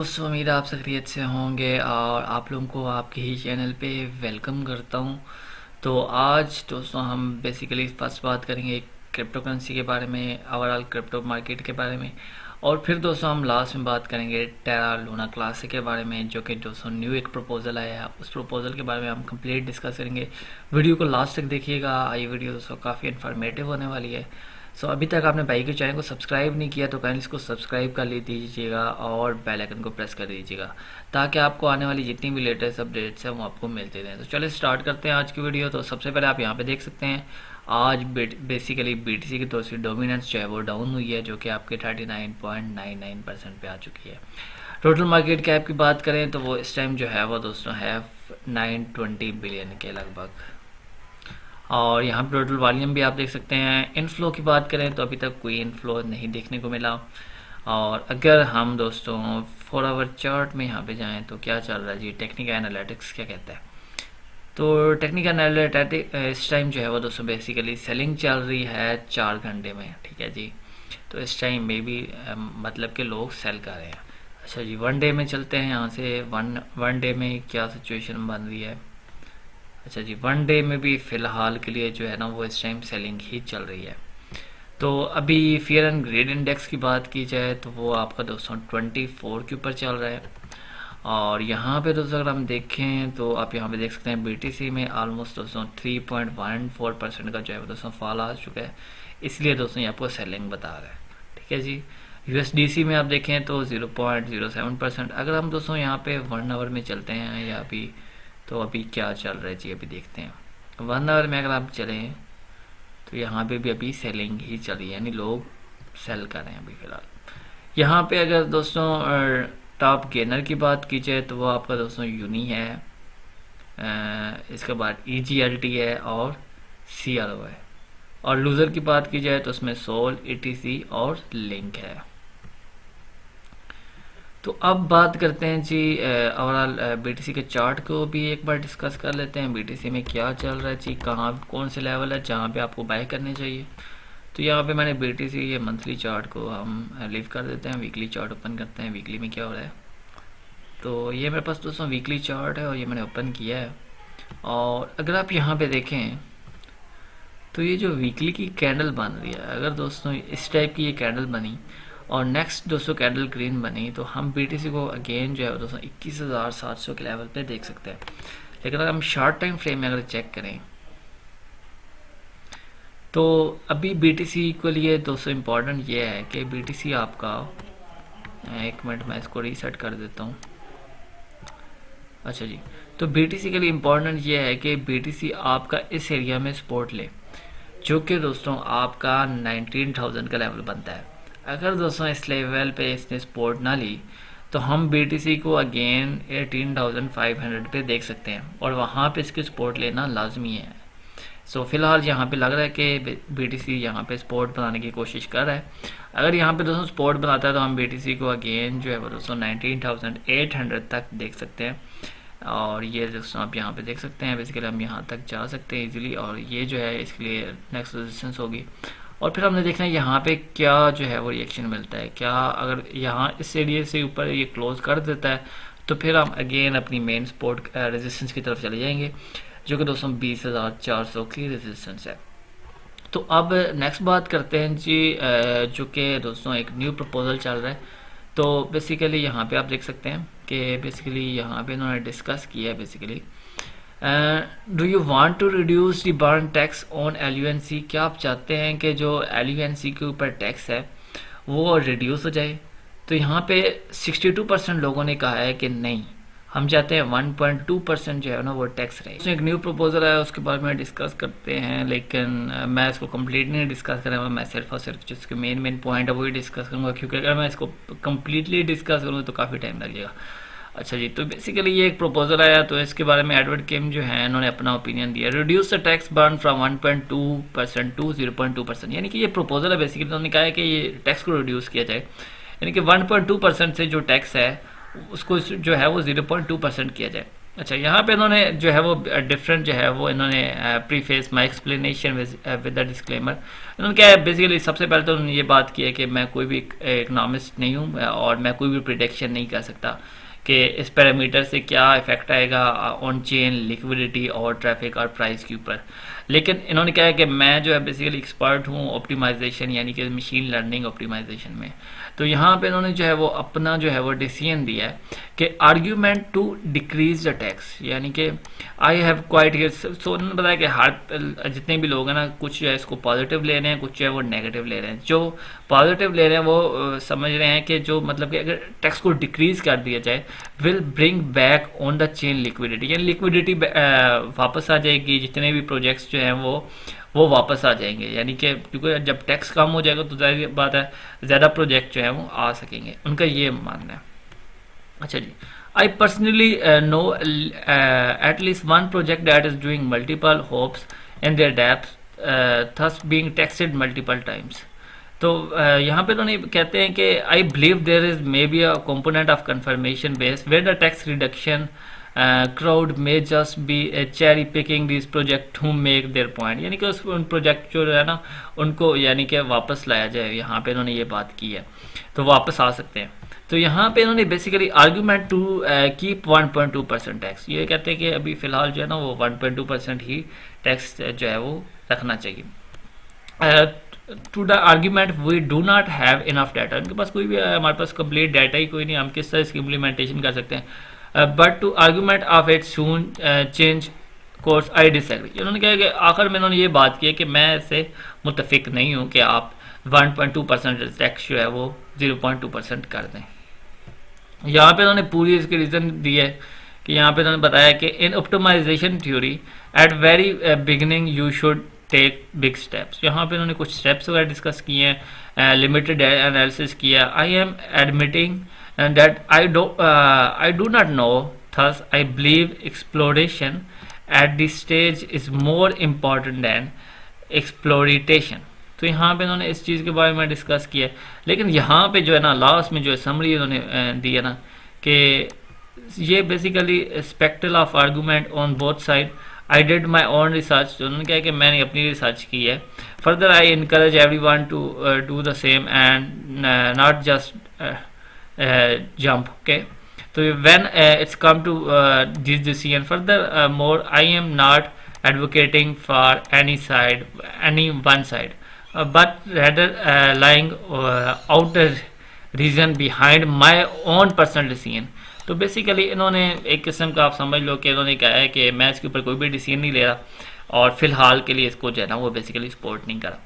दोस्तों उम्मीद है आप सब खैरियत से होंगे और आप लोगों को आपके ही चैनल पे वेलकम करता हूँ। तो आज दोस्तों हम बेसिकली फर्स्ट बात करेंगे क्रिप्टो करेंसी के बारे में, ओवरऑल क्रिप्टो मार्केट के बारे में, और फिर दोस्तों हम लास्ट में बात करेंगे टेरा लूना क्लासिक के बारे में, जो कि दोस्तों न्यू एक प्रपोजल आया है। उस प्रपोजल के बारे में हम कंप्लीट डिस्कस करेंगे। वीडियो को लास्ट तक देखिएगा। ये वीडियो दोस्तों काफ़ी इन्फॉर्मेटिव होने वाली है। अभी तक आपने भाई के चैनल को सब्सक्राइब नहीं किया तो काइंडली इसको सब्सक्राइब कर लीजिएगा और बेल आइकन को प्रेस कर दीजिएगा, ताकि आपको आने वाली जितनी भी लेटेस्ट अपडेट्स हैं वो आपको मिलते रहें। तो चलिए स्टार्ट करते हैं आज की वीडियो। तो सबसे पहले आप यहाँ पे देख सकते हैं आज बेसिकली BTC की तरफ से डोमिनेंस जो है वो डाउन हुई है, जो कि आपके 39.99% पे आ चुकी है। टोटल मार्केट कैप की बात करें तो वो इस टाइम जो है वो दोस्तों है 920 बिलियन के लगभग। और यहाँ पे टोटल वॉल्यूम भी आप देख सकते हैं। इनफ्लो की बात करें तो अभी तक कोई इनफ्लो नहीं देखने को मिला। और अगर हम दोस्तों 4 आवर चार्ट में यहाँ पे जाएं तो क्या चल रहा है जी, टेक्निकल एनालिटिक्स क्या कहता है। तो टेक्निकल एनालिटिक्स इस टाइम जो है वो दोस्तों बेसिकली सेलिंग चल रही है 4 घंटे में, ठीक है जी। तो इस टाइम में भी मतलब कि लोग सेल कर रहे हैं। अच्छा जी, वन डे में चलते हैं। यहाँ से वन डे में क्या सिचुएशन बन रही है। अच्छा जी, वन डे में भी फ़िलहाल के लिए जो है ना वो इस टाइम सेलिंग ही चल रही है। तो अभी फियर एंड ग्रेड इंडेक्स की बात की जाए तो वो आपका दोस्तों 24 के ऊपर चल रहा है। और यहाँ पे दोस्तों अगर हम देखें तो आप यहाँ पे देख सकते हैं BTC में ऑलमोस्ट दोस्तों 3.14% का जो है वो दोस्तों फॉल आ चुका है। इसलिए दोस्तों ये आपको सेलिंग बता रहा है, ठीक है जी। USDC में आप देखें तो 0.07%। अगर हम दोस्तों यहाँ पे 1 आवर में चलते हैं या अभी, तो अभी क्या चल रहा है जी, अभी देखते हैं। 1 आवर में अगर आप चलें तो यहाँ पे भी अभी सेलिंग ही चल रही है, यानी लोग सेल कर रहे हैं अभी फ़िलहाल। यहाँ पे अगर दोस्तों टॉप गेनर की बात की जाए तो वो आपका दोस्तों यूनी है, इसके बाद EGLT है और CRO है। और लूज़र की बात की जाए तो उसमें सोल, ETC और लिंक है। तो अब बात करते हैं जी ओवरऑल BTC के चार्ट को भी एक बार डिस्कस कर लेते हैं। BTC में क्या चल रहा है जी, कहाँ कौन से लेवल है जहाँ पे आपको बाय करने चाहिए। तो यहाँ पे मैंने BTC ये मंथली चार्ट को हम लीव कर देते हैं, वीकली चार्ट ओपन करते हैं। वीकली में क्या हो रहा है, तो ये मेरे पास दोस्तों वीकली चार्ट है और ये मैंने ओपन किया है। और अगर आप यहाँ पे देखें तो ये जो वीकली की कैंडल बन रही है, अगर दोस्तों इस टाइप की ये कैंडल बनी और नेक्स्ट दोस्तों कैंडल ग्रीन बनी तो हम BTC को अगेन जो है दोस्तों 21,700 के लेवल पे देख सकते हैं। लेकिन अगर हम शॉर्ट टाइम फ्रेम में अगर चेक करें तो अभी BTC के लिए दोस्तों इम्पोर्टेंट ये है कि BTC आपका, एक मिनट मैं इसको रीसेट कर देता हूँ। अच्छा जी, तो BTC के लिए इम्पोर्टेंट ये है कि BTC आपका इस एरिया में सपोर्ट ले, जो कि दोस्तों आपका 19,000 का लेवल बनता है। अगर दोस्तों इस लेवल पे इसने सपोर्ट ना ली तो हम BTC को अगेन 18,500 पे देख सकते हैं और वहाँ पे इसकी सपोर्ट लेना लाजमी है। फिलहाल यहाँ पे लग रहा है कि BTC यहाँ पे सपोर्ट बनाने की कोशिश कर रहा है। अगर यहाँ पे दोस्तों सपोर्ट बनाता है तो हम BTC को अगेन जो है वो दोस्तों 19,800 तक देख सकते हैं। और ये दोस्तों आप यहाँ पे देख सकते हैं बेसिकली हम यहाँ तक जा सकते हैं इजीली, और ये जो है इसके लिए नेक्स्ट रेजिस्टेंस होगी। और फिर हमने देखना है यहाँ पे क्या जो है वो रिएक्शन मिलता है। क्या अगर यहाँ इस एरिया से ऊपर ये क्लोज कर देता है तो फिर हम अगेन अपनी मेन सपोर्ट रेजिस्टेंस की तरफ चले जाएंगे, जो कि दोस्तों 20,400 की रेजिस्टेंस है। तो अब नेक्स्ट बात करते हैं जी जो कि दोस्तों एक न्यू प्रपोजल चल रहा है। तो बेसिकली यहाँ पे आप देख सकते हैं कि बेसिकली यहाँ पे इन्होंने डिस्कस किया है basically, do you want to reduce the burn tax on LUNC। क्या आप चाहते हैं कि जो LUNC के ऊपर टैक्स है वो रिड्यूस हो जाए। तो यहाँ पे 62% लोगों ने कहा है कि नहीं, हम चाहते हैं 1.2% जो है ना वो टैक्स रहे। तो एक न्यू प्रपोजल है, उसके बारे में डिस्कस करते हैं, लेकिन मैं इसको कंप्लीट नहीं डिस्कस करूँगा। मैं सिर्फ और सिर्फ जिसके मेन पॉइंट है वही डिस्कस करूँगा, क्योंकि अगर मैं इसको कंप्लीटली डिस्कस करूँगा तो काफ़ी टाइम लगेगा। अच्छा जी, तो बेसिकली ये एक प्रपोजल आया, तो इसके बारे में एडवर्ड किम जो है इन्होंने अपना ओपिनियन दिया। Reduce the tax burn from 1.2% to 0.2%। यानी कि ये प्रपोजल है बेसिकली, उन्होंने कहा है कि ये टैक्स को रिड्यूस किया जाए, यानी कि 1.2% से जो टैक्स है उसको जो है वो 0.2% किया जाए। अच्छा, यहाँ पे इन्होंने जो है वो डिफरेंट जो है वो इन्होंने preface my explanation with the disclaimer. इन्होंने क्या है बेसिकली, सबसे पहले तो उन्होंने ये बात की है कि मैं कोई भी इकोनॉमिस्ट नहीं हूँ और मैं कोई भी प्रिडिक्शन नहीं कर सकता कि इस पैरामीटर से क्या इफेक्ट आएगा ऑन चेन लिक्विडिटी और ट्रैफिक और प्राइस के ऊपर। लेकिन इन्होंने कहा है कि मैं जो है बेसिकली एक्सपर्ट हूँ ऑप्टिमाइजेशन यानी कि मशीन लर्निंग ऑप्टिमाइजेशन में। तो यहाँ पे इन्होंने जो है वो अपना जो है वो डिसीजन दिया है कि argument to decrease the tax, यानी कि I have quite here. So उन्होंने बताया कि हर जितने भी लोग हैं ना, कुछ जो है इसको पॉजिटिव ले रहे हैं, कुछ जो है वो नेगेटिव ले रहे हैं। जो पॉजिटिव ले रहे हैं वो समझ रहे हैं कि जो मतलब कि अगर टैक्स को डिक्रीज कर दिया जाए will bring back on the chain liquidity, यानी लिक्विडिटी वापस आ जाएगी, जितने भी प्रोजेक्ट्स जो हैं वो वापस आ जाएंगे। यानी कि क्योंकि जब टैक्स कम हो जाएगा तो जाहिर बात है ज़्यादा प्रोजेक्ट जो है वो आ सकेंगे, उनका ये मानना है। अच्छा जी, I personally know at least one project that is doing multiple hops in their depth thus being taxed multiple times. तो यहाँ पे उन्होंने कहते हैं कि I believe there is maybe a component of confirmation base where the tax reduction crowd may just be cherry picking this project who make their point, यानी कि उन प्रोजेक्ट जो है ना उनको यानी कि वापस लाया जाए। यहाँ पे इन्होंने ये बात की है तो वापस आ सकते हैं। तो यहाँ पे इन्होंने basically argument to keep 1.2% tax, ये कहते हैं कि अभी फ़िलहाल जो है ना वो 1.2% ही टैक्स जो है वो रखना चाहिए। To the argument we do not have enough data, उनके पास कोई भी हमारे पास कंप्लीट डाटा ही कोई नहीं, हम किस तरह इसकी इम्प्लीमेंटेशन कर सकते हैं। But to argument of it soon change course I disagree, उन्होंने कहा कि आखिर में उन्होंने ये बात की है कि मैं इससे मुतफिक नहीं हूँ कि आप 1.2% टैक्स जो है वो 0.2% कर दें। यहाँ पे उन्होंने पूरी इसके रीज़न दी है कि यहाँ पे उन्होंने बताया कि in optimization theory at very beginning you should take big steps. यहाँ पे उन्होंने कुछ स्टेप्स वगैरह डिस्कस किए हैं, लिमिटेड एनालिसिस किया। I am admitting that I do not know, thus I believe exploration at this stage is more important than exploitation. तो यहाँ पे इन्होंने इस चीज़ के बारे में डिस्कस किया है। लेकिन यहाँ पे जो है ना लास्ट में जो है समरी इन्होंने दी है ना कि ये basically spectral of argument on both side, I did my own research. तो उन्होंने कहा कि मैंने अपनी रिसर्च की है। Further I encourage everyone to do the same and not just jump. Okay, तो when it's come to this decision furthermore I am not advocating for any one side, but rather lying out the reason behind my own personal decision। तो basically इन्होंने एक किस्म का आप समझ लो कि इन्होंने कहा है कि मैं इसके ऊपर कोई भी डिसीजन नहीं ले रहा और फिलहाल के लिए इसको जो है ना वो बेसिकली सपोर्ट नहीं करा।